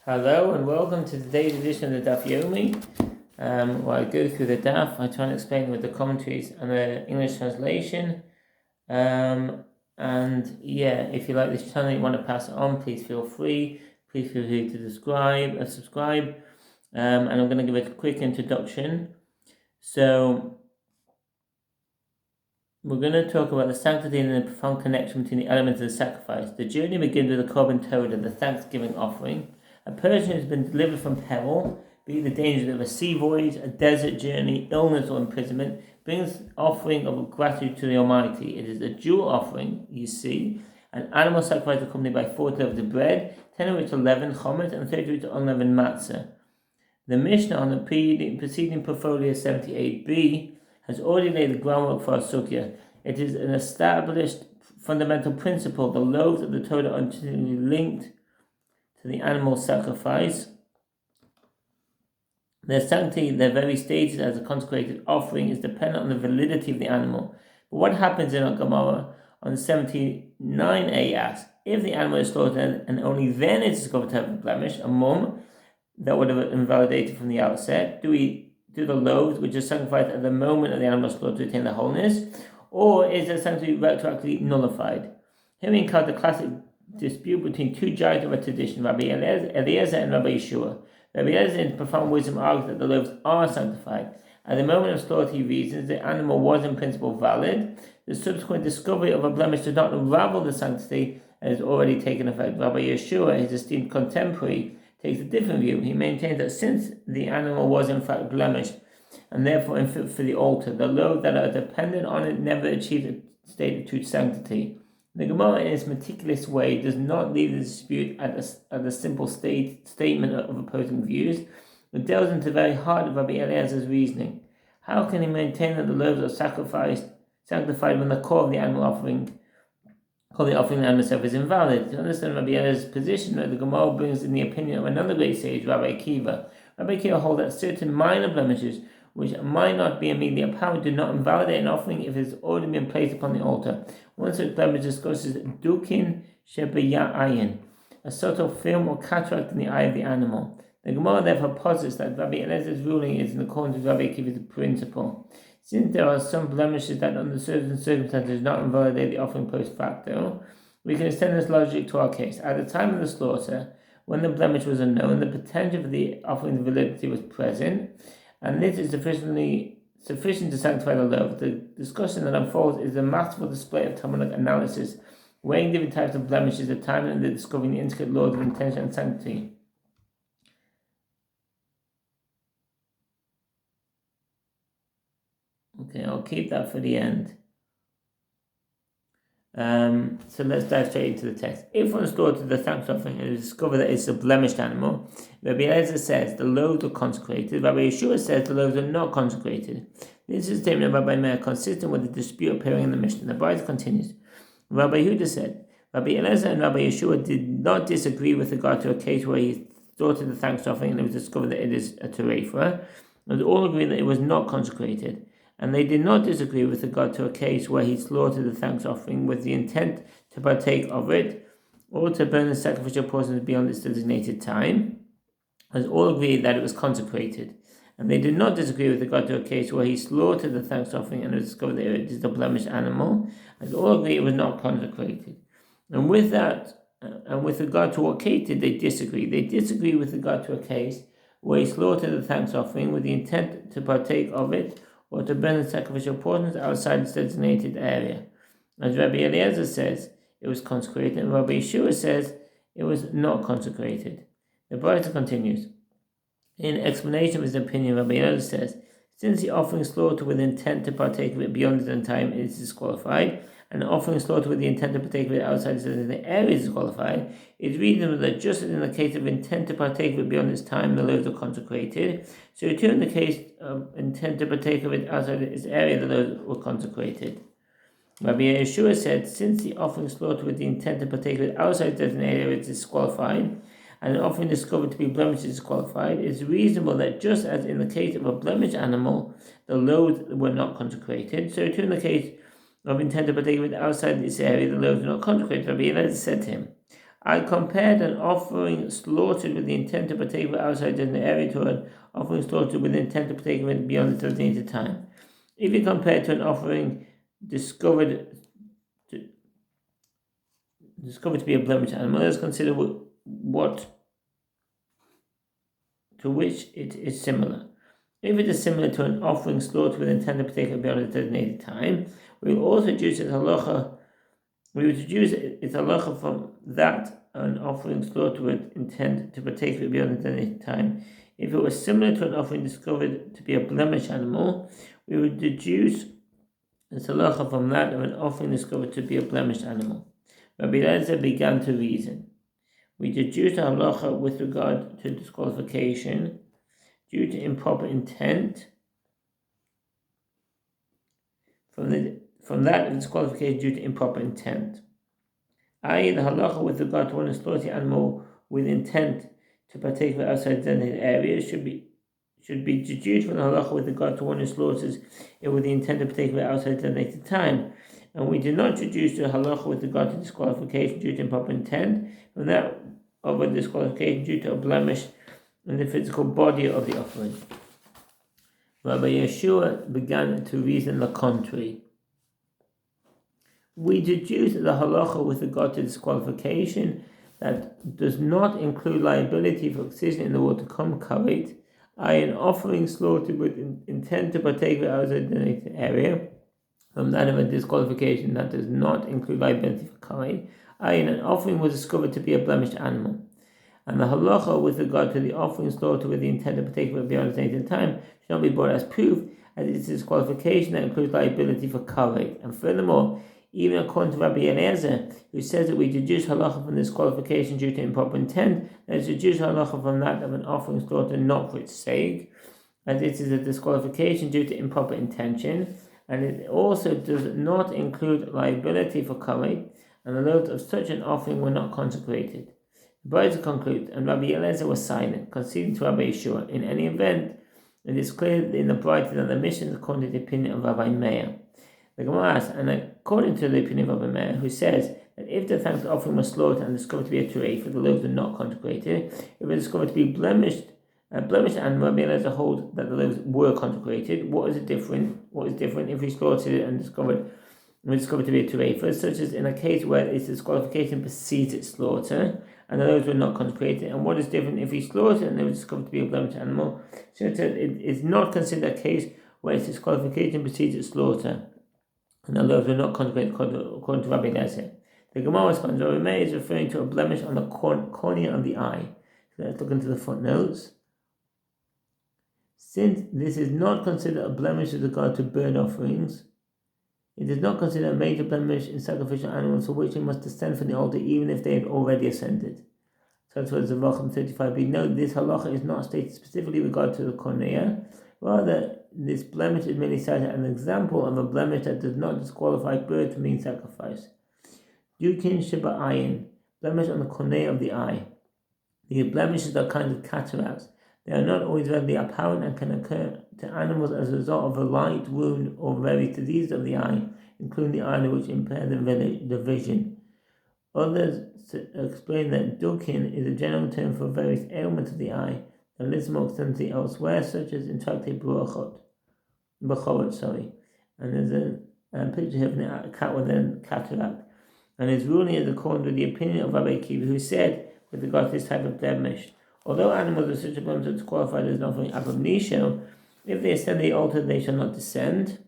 Hello and welcome to today's edition of the Daf Yomi, where I go through the Daf. I try and explain with the commentaries and the English translation. If you like this channel and you want to pass it on, please feel free. Please feel free to subscribe. And I'm going to give a quick introduction. So, we're going to talk about the sanctity and the profound connection between the elements of the sacrifice. The journey begins with the Korban Todah, the thanksgiving offering. A person who has been delivered from peril, be it the dangers of a sea voyage, a desert journey, illness, or imprisonment, brings offering of gratitude to the Almighty. It is a dual offering, you see, an animal sacrifice accompanied by 4 loaves of bread, 10 of which are leavened chometz, and 30 of which are unleavened matzah. The Mishnah on the preceding portfolio 78b has already laid the groundwork for our sugya. It is an established fundamental principle. The loaves of the Torah are intimately linked to the animal sacrifice. Their sanctity, their very status as a consecrated offering, is dependent on the validity of the animal. But what happens in our Gemara on 79a asks, if the animal is slaughtered and only then it is discovered to have a blemish, a mum, that would have invalidated from the outset, do the loaves which are sacrificed at the moment of the animal slaughter retain their wholeness, or is their sanctity retroactively nullified? Here we encounter the classic dispute between two giants of a tradition, Rabbi Eliezer and Rabbi Yeshua. Rabbi Eliezer, in profound wisdom, argues that the loaves are sanctified. At the moment of slaughter, he reasons the animal was in principle valid. The subsequent discovery of a blemish does not unravel the sanctity and has already taken effect. Rabbi Yeshua, his esteemed contemporary, takes a different view. He maintains that since the animal was in fact blemished and therefore unfit for the altar, the loaves that are dependent on it never achieved a state of true sanctity. The Gemara, in its meticulous way, does not leave the dispute at a simple statement of opposing views. It delves into the very heart of Rabbi Eliezer's reasoning. How can he maintain that the loaves are sanctified when the core of the animal offering, called the offering of the animal itself, is invalid? To understand Rabbi Eliezer's position, the Gemara brings in the opinion of another great sage, Rabbi Akiva. Rabbi Akiva holds that certain minor blemishes, which might not be immediately apparent, do not invalidate an offering if it has already been placed upon the altar. One such blemish discusses dukin shebeyayin, a subtle film or cataract in the eye of the animal. The Gemara therefore posits that Rabbi Eliezer's ruling is in accordance with Rabbi Akiva's principle. Since there are some blemishes that under certain circumstances do not invalidate the offering post facto, we can extend this logic to our case. At the time of the slaughter, when the blemish was unknown, the potential for the offering's validity was present, and this is sufficient to sanctify the loaf. The discussion that unfolds is a masterful display of Talmudic analysis, weighing different types of blemishes, the time and the discovering the intricate laws of intention and sanctity. Okay, I'll keep that for the end. So let's dive straight into the text. If one slaughtered the thanks offering and discovered that it's a blemished animal, Rabbi Eliezer says the loaves are consecrated. Rabbi Yeshua says the loaves are not consecrated. This is a statement of Rabbi Meir consistent with the dispute appearing in the Mishnah. The Bride continues. Rabbi Yehuda said, Rabbi Eliezer and Rabbi Yeshua did not disagree with regard to a case where he slaughtered the thanks offering and it was discovered that it is a terephah, and all agreed that it was not consecrated. And they did not disagree with regard to a case where he slaughtered the thanks offering with the intent to partake of it, or to burn the sacrificial portions beyond its designated time, as all agreed that it was consecrated. And they did not disagree with regard to a case where he slaughtered the thanks offering and it was discovered that it is a blemished animal, as all agreed it was not consecrated. And with that, and with regard to what case did they disagree? They disagree with regard to a case where he slaughtered the thanks offering with the intent to partake of it, or to burn the sacrificial portions outside its designated area. As Rabbi Eliezer says, it was consecrated, and Rabbi Yeshua says it was not consecrated. The Bride continues. In explanation of his opinion, Rabbi Eliezer says, since the offering slaughtered with intent to partake of it beyond the time is disqualified, and the offering slaughtered with the intent to partake of it outside the area is disqualified, it is reasonable that just as in the case of intent to partake of it beyond its time, the loaves are consecrated, so too in the case of intent to partake of it outside its area, the loaves were consecrated. Rabbi Yeshua said, since the offering slaughtered with the intent to partake of it outside the designated area is disqualified, and an offering discovered to be blemished is disqualified, it is reasonable that just as in the case of a blemished animal, the loaves were not consecrated, so too in the case of intent to partake of it outside this area, the loaves were not consecrated. Rabbi Eliezer said to him, I compared an offering slaughtered with the intent to partake of it outside the area to an offering slaughtered with the intent to partake of it beyond the designated time. If you compare it to an offering discovered to be a blemished animal, let's consider what to which it is similar. If it is similar to an offering slaughtered with intent to partake of beyond the designated time, we will also deduce its halacha. We would deduce its halacha from that an offering slaughtered with intent to partake of it beyond the designated time. If it was similar to an offering discovered to be a blemished animal, we would deduce its halacha from that of an offering discovered to be a blemished animal. Rabbi Eliezer began to reason. We deduce a halacha with regard to disqualification due to improper intent from that of disqualification due to improper intent. I.e., the halacha with regard to one who slaughters the animal with intent to partake of it outside the designated area should be deduced from the halacha with regard to one who slaughters it with the intent to partake of it outside the designated time. And we do not deduce the halacha with regard to disqualification due to improper intent from that of a disqualification due to a blemish in the physical body of the offering. Rabbi Yeshua began to reason the contrary. We deduce the halacha with regard to disqualification that does not include liability for excision in the water come karet, i.e. an offering slaughtered with intent to partake of it outside the designated area, from that of a disqualification that does not include liability for karet, i.e. an offering was discovered to be a blemished animal. And the halacha with regard to the offering slaughtered with the intent to partake of it beyond the designated time should not be brought as proof, as it is disqualification that includes liability for karet. And furthermore, even according to Rabbi Eliezer, who says that we deduce halacha from disqualification due to improper intent, that is deduce halacha from that of an offering slaughtered not for its sake, as it is a disqualification due to improper intention, and it also does not include liability for karet, and the loaves of such an offering were not consecrated. The Bride concludes, and Rabbi Eliezer was silent, conceding to Rabbi Yeshua. In any event, it is clear in the Bride that the mission is according to the opinion of Rabbi Meir. The Gemara asks, and according to the opinion of Rabbi Meir, who says that if the thanks offering was slaughtered and discovered to be a terefa, the loaves were not consecrated. If it was discovered to be blemished, and Rabbi Eliezer holds that the loaves were consecrated. What is different if we slaughtered it and discovered to be a terefa, such as in a case where its disqualification precedes its slaughter, and the loaves were not consecrated? And what is different if we slaughtered and it was discovered to be a blemished animal? So it is not considered a case where its disqualification precedes its slaughter, and the loaves were not consecrated according to Rabbi Eliezer. The Gemara responds, Rabbi Meir is referring to a blemish on the cornea of the eye. So let's look into the footnotes. Since this is not considered a blemish with regard to burnt offerings, it is not considered a major blemish in sacrificial animals for which they must descend from the altar even if they had already ascended. So that's what Zavachim 35b. Note, this halacha is not stated specifically with regard to the cornea. Rather, this blemish is merely cited as an example of a blemish that does not disqualify bird from being sacrificed. Dukin Shiba Ayin, blemish on the cornea of the eye. These blemishes are kinds of cataracts. They are not always readily apparent and can occur to animals as a result of a light wound or various diseases of the eye, including the eye which impair the vision. Others explain that dukin is a general term for various ailments of the eye that lives more extensively elsewhere, such as in Tractate Bechorot. And there's a picture here of a cat with a cataract. And his ruling is according to the opinion of Rabbi Akiva, who said, with regard to this type of blemish, although animals with such a blemish are disqualified as an offering abomination, if they ascend the altar, they shall not descend,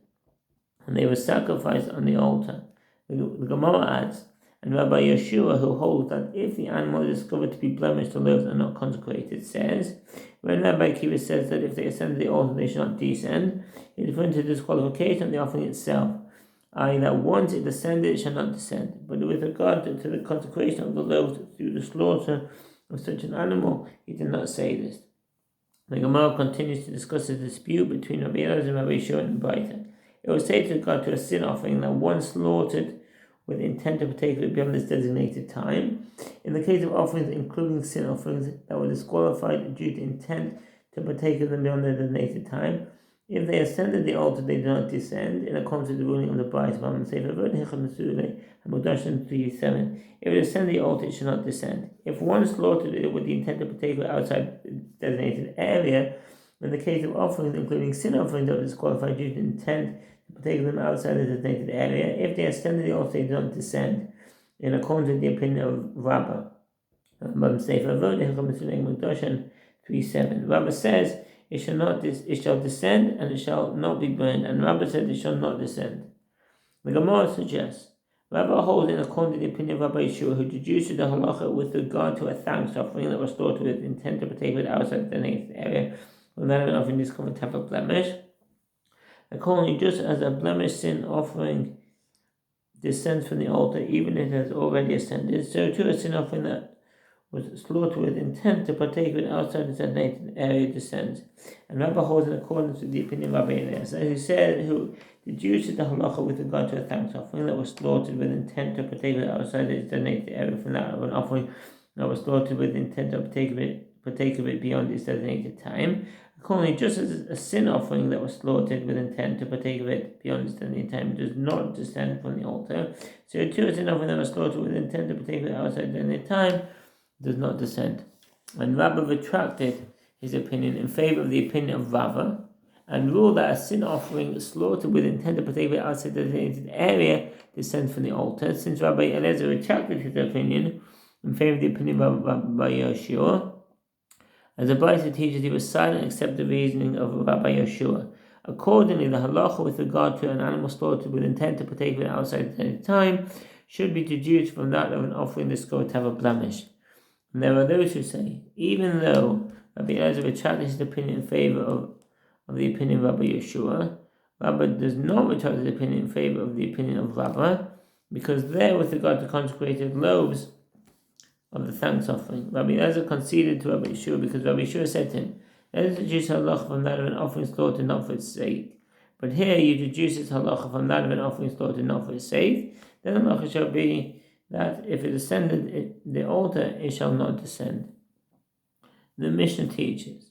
and they were sacrificed on the altar. The Gemara adds, and Rabbi Yeshua, who holds that if the animal is discovered to be blemished, the loaves are not consecrated, says, when Rabbi Akiva says that if they ascend the altar, they shall not descend, it is referring to disqualification of the offering itself, i.e. that once it ascended, it shall not descend. But with regard to the consecration of the loaves through the slaughter of such an animal, he did not say this. The Gemara continues to discuss the dispute between Rabbi Eliezer and Rabbi Yeshua and Baita. It was stated with regard to a sin offering that one slaughtered with intent to partake of it beyond this designated time. In the case of offerings including sin offerings that were disqualified due to intent to partake of them beyond the designated time, If they ascended the altar, they do not descend, in accordance with the ruling of the Bais of Amon Sefer Hamudashan 3:7. If it ascend the altar, it should not descend. If one slaughtered it with the intent to partake of it outside the designated area, in the case of offerings, including sin offerings, that was disqualified due to intent to partake of them outside the designated area, if they ascended the altar, they do not descend, in accordance with the opinion of Rabbah. Rabbah says, it shall descend and it shall not be burned, and Rabbah said it shall not descend. The Gemara suggests, Rabbah holds in according to the opinion of Rabbi Yeshua, who deduces the halacha with regard to a thanks offering that was slaughtered with intent to partake of it outside the next area, without an offering discovered to have a blemish. Accordingly, just as a blemish sin offering descends from the altar, even if it has already ascended, so too a sin offering that was slaughtered with intent to partake of it outside the designated area descends. And Rabbah holds in accordance with the opinion of Rabbi Eliezer, who deduces the halacha with regard to a thanks offering that was slaughtered with intent to partake of it outside the designated area from that of an offering that was slaughtered with intent to partake of it beyond its designated time. Accordingly, just as a sin offering that was slaughtered with intent to partake of it beyond its designated time does not descend from the altar, so too a sin offering that was slaughtered with intent to partake of it outside the designated time does not descend. And Rabbah retracted his opinion in favor of the opinion of Rava and ruled that a sin offering slaughtered with intent to partake of it outside the designated area descends from the altar. Since Rabbi Eliezer retracted his opinion in favor of the opinion of Rabbi Yeshua, as the Bible teaches, he was silent except the reasoning of Rabbi Yeshua. Accordingly, the halacha with regard to an animal slaughtered with intent to partake of it outside the time should be deduced from that of an offering discovered to have a blemish. And there are those who say, even though Rabbi Eliezer retracted his opinion in favor of the opinion of Rabbi Yeshua, Rabbah does not retract his opinion in favor of the opinion of Rabbah, because there, with regard to consecrated loaves of the thanks offering, Rabbi Eliezer conceded to Rabbi Yeshua, because Rabbi Yeshua said to him, let us deduce halacha from that of an offering slaughtered not for its sake. But here you deduce its halacha from that of an offering slaughtered not for its sake, then the halacha shall be that if it ascended the altar, it shall not descend. The Mishnah teaches,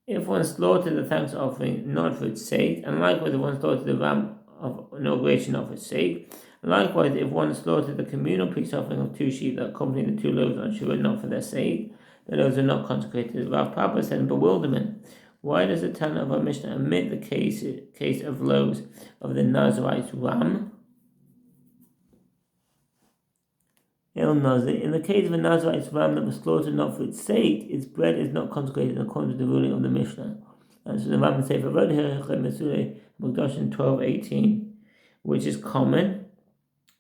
if one slaughtered the thanks offering not for its sake, and likewise if one slaughtered the ram of inauguration not for its sake, and likewise if one slaughtered the communal peace offering of 2 sheep that accompany the 2 loaves on Shabbat not for their sake, the loaves are not consecrated. Rav Papa said in bewilderment, why does the Tana of our Mishnah omit the case of loaves of the Nazarite's ram? In the case of a Nazarite's ram that was slaughtered not for its sake, its bread is not consecrated according to the ruling of the Mishnah. And so the Ram Sefer Hamudashan 12:18, which is common.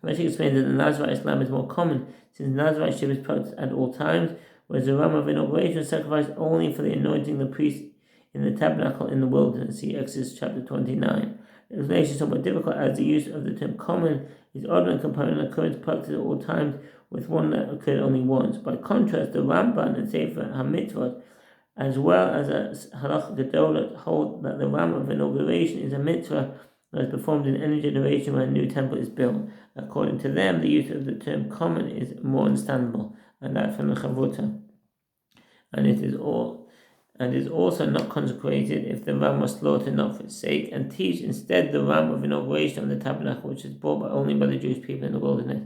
Rashi explains that the Nazarite's lamb is more common, since Nazarite ship is practiced at all times, whereas the ram of inauguration is sacrificed only for the anointing the priest in the tabernacle in the wilderness. See Exodus chapter 29. The explanation is somewhat difficult, as the use of the term common is odd when comparing an occurrence practiced at all times with one that occurred only once. By contrast, the Ramban and Sefer HaMitzvot, as well as Halach Gedolah, hold that the ram of inauguration is a mitzvah that is performed in any generation when a new temple is built. According to them, the use of the term common is more understandable, and that from the Chavruta. And is also not consecrated if the ram was slaughtered not for its sake, and teach instead the ram of inauguration of the tabernacle, which is brought only by the Jewish people in the wilderness.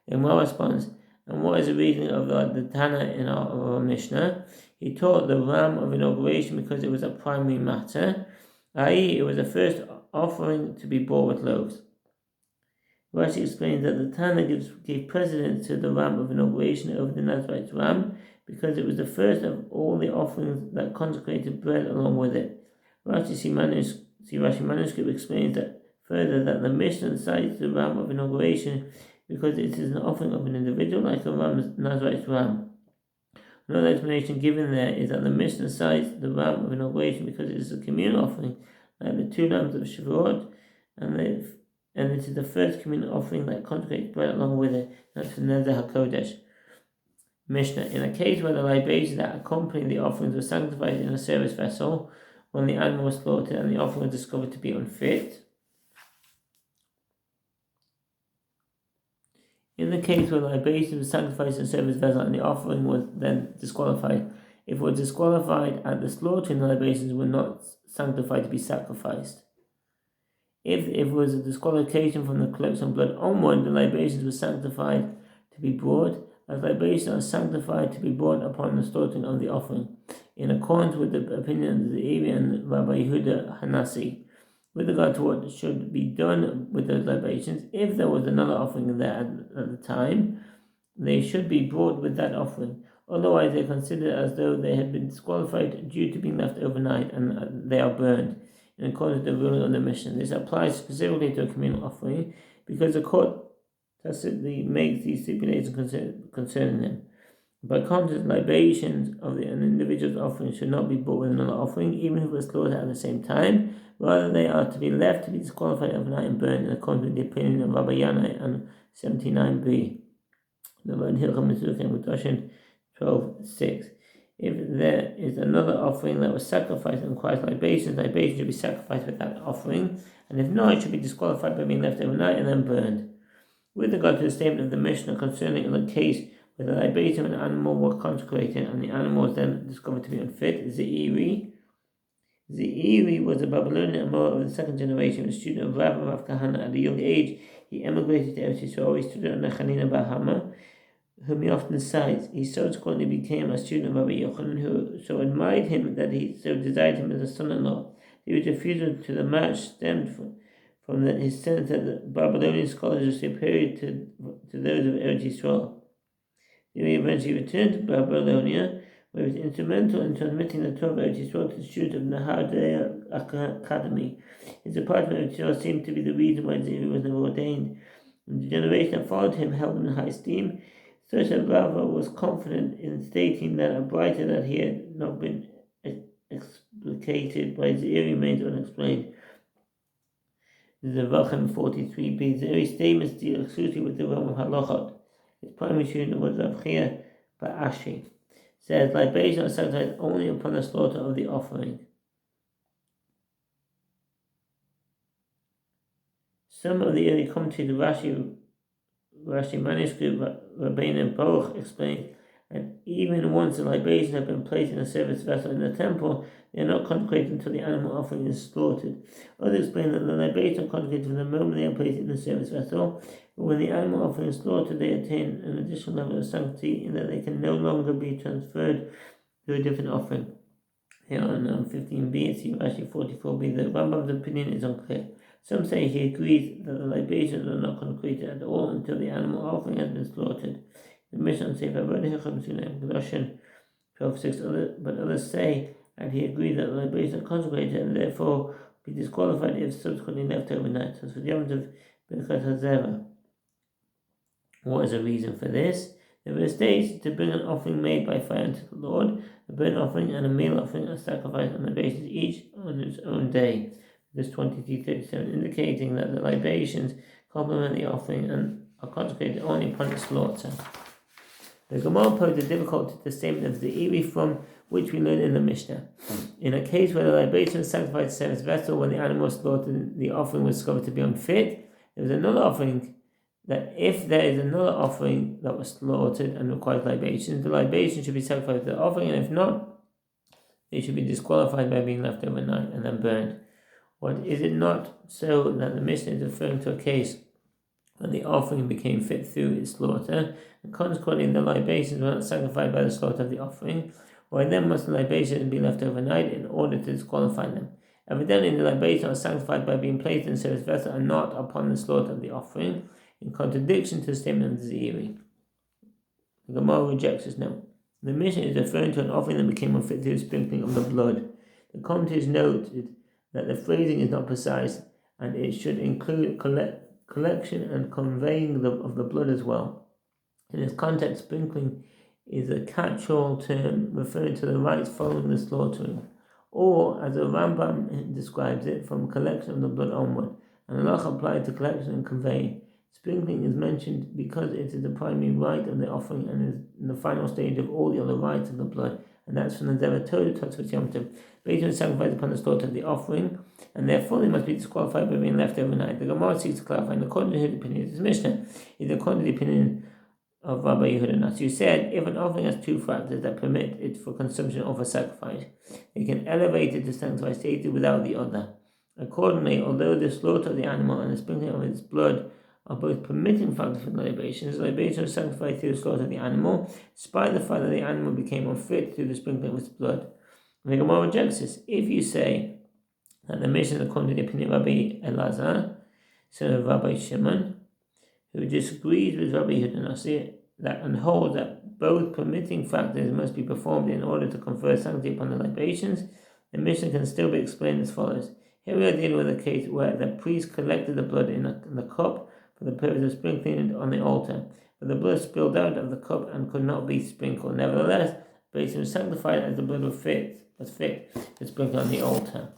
The Gemara responds, and what is the reasoning of the Tana in our Mishnah? He taught the ram of inauguration because it was a primary matter, i.e. it was the first offering to be brought with loaves. Rashi explains that the Tana gave precedence to the ram of inauguration over the Nazarite's ram because it was the first of all the offerings that consecrated bread along with it. Rashi manuscript explains that further that the Mishnah cites the ram of inauguration because it is an offering of an individual like a Nazarite's ram. Another explanation given there is that the Mishnah cites the ram of inauguration because it is a communal offering, like the 2 lambs of Shavuot, and it is the first communal offering that consecrates bread along with it. That's the Neder HaKodesh. Mishnah. In a case where the libations that accompany the offerings were sanctified in a service vessel, when the animal was slaughtered and the offering was discovered to be unfit. In the case where the libation was sacrificed in a service vessel and the offering was then disqualified, If it was disqualified at the slaughtering, the libations were not sanctified to be sacrificed. If it was a disqualification from the collection of blood onward, the libations were sanctified to be brought, as libations are sanctified to be brought upon the slaughtering of the offering, in accordance with the opinion of the Evi and Rabbi Yehuda Hanasi. With regard to what should be done with those libations, if there was another offering there at the time, they should be brought with that offering. Otherwise, they are considered as though they had been disqualified due to being left overnight, and they are burned, in accordance with the ruling of the Mishnah. This applies specifically to a communal offering, because the court tacitly makes these stipulations concerning them. By contrast, libations of an individual's offering should not be brought with another offering, even if it was slaughtered at the same time. Rather, they are to be left to be disqualified overnight and burned, in accordance with the opinion of Rabbi Yanai and 79b. The word Hilchah Mesukim Kedushin 12:6. If there is another offering that was sacrificed and requires libations should be sacrificed with that offering, and if not, it should be disqualified by being left overnight and then burned. With regard to the statement of the Mishnah concerning the case where the libation of an animal was consecrated and the animal was then discovered to be unfit, Ze'iri was a Babylonian Amor of the second generation, a student of Rav Kahana. At a young age, he emigrated to Eretz Yisrael. He studied under Chanina bar Hama, whom he often cites. He subsequently became a student of Rabbi Yochanan, who so admired him that he so desired him as a son-in-law. His refusal to the match stemmed from his sense that the Babylonian scholars were superior to those of Eretz Yisrael. He eventually returned to Babylonia, where he was instrumental in transmitting the Torah of Eretz Yisrael to the students of Nahardea Academy. His departure from Eretz Yisrael seemed to be the reason why Ze'iri was never ordained. And the generation that followed him held him in high esteem, such that Rava was confident in stating that a brighter that he had not been explicated by Ze'iri remains unexplained. The Vachem 43b. Ze'iri's statements deal exclusively with the realm of halachot. His primary student was Rav Chia Ba'ashi. Says libations are sanctified only upon the slaughter of the offering. Some of the early commentaries of Rashi manuscript, Rabbeinu Baruch explained that even once the libations have been placed in a service vessel in the temple, they are not consecrated until the animal offering is slaughtered. Others explain that the libations are consecrated from the moment they are placed in the service vessel, but when the animal offering is slaughtered, they attain an additional level of sanctity in that they can no longer be transferred to a different offering. Here on 15b, see Rashi 44b, the Rambam's opinion is unclear. Some say he agrees that the libations are not consecrated at all until the animal offering has been slaughtered. The Mishnah says, Kedushin 12:6, but others say that he agrees that the libations are consecrated and therefore be disqualified if subsequently left overnight. So for the Yom of Birkat HaZerah. What is the reason for this? The verse states, to bring an offering made by fire unto the Lord, a burnt offering and a meal offering are sacrificed on libations each on its own day. Verse 23:37, indicating that the libations complement the offering and are consecrated only upon its slaughter. The Gemara posed a difficulty to the statement of the Ze'iri, from which we learn in the Mishnah. In a case where the libation was sanctified to service vessel, when the animal was slaughtered, the offering was discovered to be unfit, there was another offering that if there is another offering that was slaughtered and requires libations, the libation should be sacrificed to the offering, and if not, they should be disqualified by being left overnight and then burned. What is it not so that the Mishnah is referring to a case when the offering became fit through its slaughter, and consequently the libations were not sanctified by the slaughter of the offering? Why then must the libations be left overnight in order to disqualify them? Evidently the libations are sanctified by being placed in a service vessel and not upon the slaughter of the offering, in contradiction to the statement of the Ze'iri. The Gemara rejects this note. The Mishnah is referring to an offering that became unfit through the sprinkling of the blood. The commentators noted that the phrasing is not precise, and it should include collection and conveying of the blood as well. In this context, sprinkling is a catch-all term referring to the rites following the slaughtering, or, as the Rambam describes it, from collection of the blood onward, and halacha applied to collection and conveying. Sprinkling is mentioned because it is the primary rite of the offering and is in the final stage of all the other rites of the blood, and that's from the Zevah Torah Tosfos Yom Tov. Based on sacrifice upon the slaughter of the offering, and therefore they must be disqualified by being left overnight. The Gemara seeks to clarify, and according to his opinion, this Mishnah is according to the opinion of Rabbi Yehuda. So you said, if an offering has two factors that permit it for consumption or for sacrifice, it can elevate it to sanctify stated without the other. Accordingly, although the slaughter of the animal and the sprinkling of its blood are both permitting factors for libations, the libation was sanctified through the slaughter of the animal, despite the fact that the animal became unfit through the sprinkling of its blood. The Gemara rejects this. If you say that the mission is according to the opinion of Rabbi Elazar, son of Rabbi Shimon, who disagrees with Rabbi Yehuda that and holds that both permitting factors must be performed in order to confer sanctity upon the libations, the mission can still be explained as follows. Here we are dealing with a case where the priest collected the blood in the cup for the purpose of sprinkling it on the altar, but the blood spilled out of the cup and could not be sprinkled. Nevertheless, the basin was sanctified as the blood was fit to sprinkle on the altar.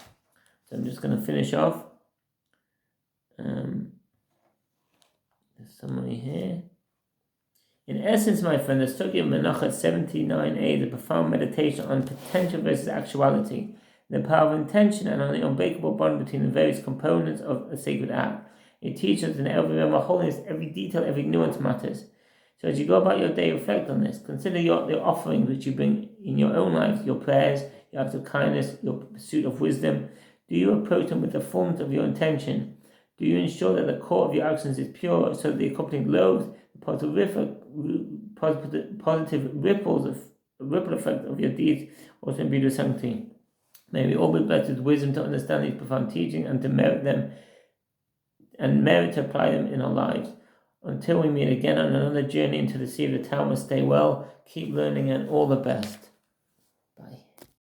So I'm just going to finish off. The summary here. In essence, my friend, the study of Menachot 79a is a profound meditation on potential versus actuality, the power of intention, and on the unbreakable bond between the various components of a sacred act. It teaches us in every realm of holiness, every detail, every nuance matters. So as you go about your day, reflect on this. Consider the offerings which you bring in your own life, your prayers, your acts of kindness, your pursuit of wisdom. Do you approach them with the fullness of your intention? Do you ensure that the core of your actions is pure, so that the accompanying loaves, the positive ripple effect of your deeds also imbue with sanctity? May we all be blessed with wisdom to understand these profound teachings and to merit them, and merit to apply them in our lives. Until we meet again on another journey into the sea of the Talmud, stay well, keep learning, and all the best. Bye.